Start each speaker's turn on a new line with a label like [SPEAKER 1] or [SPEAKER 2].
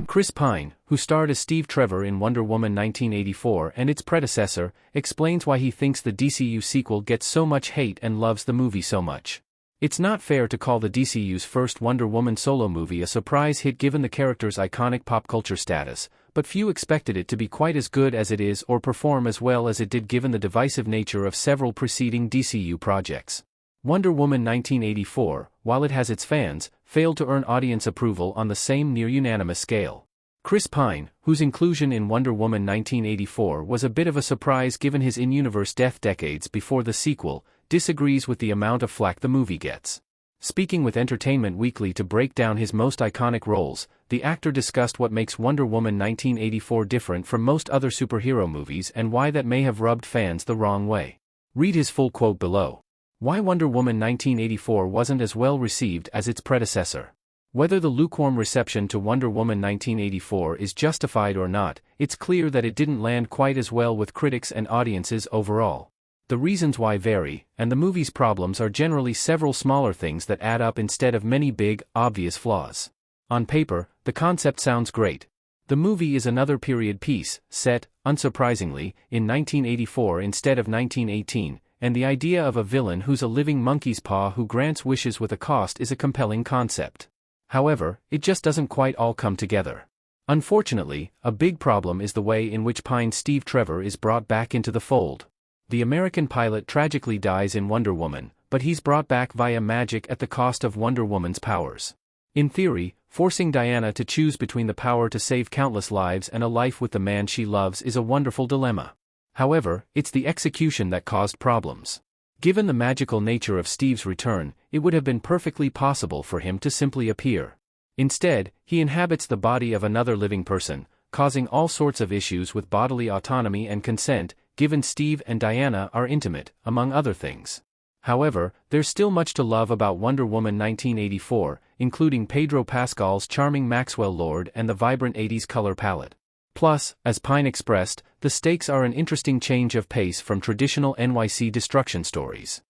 [SPEAKER 1] Chris Pine, who starred as Steve Trevor in Wonder Woman 1984 and its predecessor, explains why he thinks the DCU sequel gets so much hate and loves the movie so much. It's not fair to call the DCU's first Wonder Woman solo movie a surprise hit given the character's iconic pop culture status, but few expected it to be quite as good as it is or perform as well as it did given the divisive nature of several preceding DCU projects. Wonder Woman 1984, while it has its fans, failed to earn audience approval on the same near-unanimous scale. Chris Pine, whose inclusion in Wonder Woman 1984 was a bit of a surprise given his in-universe death decades before the sequel, disagrees with the amount of flack the movie gets. Speaking with Entertainment Weekly to break down his most iconic roles, the actor discussed what makes Wonder Woman 1984 different from most other superhero movies and why that may have rubbed fans the wrong way. Read his full quote below. Why Wonder Woman 1984 wasn't as well received as its predecessor. Whether the lukewarm reception to Wonder Woman 1984 is justified or not, it's clear that it didn't land quite as well with critics and audiences overall. The reasons why vary, and the movie's problems are generally several smaller things that add up instead of many big, obvious flaws. On paper, the concept sounds great. The movie is another period piece, set, unsurprisingly, in 1984 instead of 1918, and the idea of a villain who's a living monkey's paw who grants wishes with a cost is a compelling concept. However, it just doesn't quite all come together. Unfortunately, a big problem is the way in which Pine's Steve Trevor is brought back into the fold. The American pilot tragically dies in Wonder Woman, but he's brought back via magic at the cost of Wonder Woman's powers. In theory, forcing Diana to choose between the power to save countless lives and a life with the man she loves is a wonderful dilemma. However, it's the execution that caused problems. Given the magical nature of Steve's return, it would have been perfectly possible for him to simply appear. Instead, he inhabits the body of another living person, causing all sorts of issues with bodily autonomy and consent, given Steve and Diana are intimate, among other things. However, there's still much to love about Wonder Woman 1984, including Pedro Pascal's charming Maxwell Lord and the vibrant 80s color palette. Plus, as Pine expressed, the stakes are an interesting change of pace from traditional NYC destruction stories.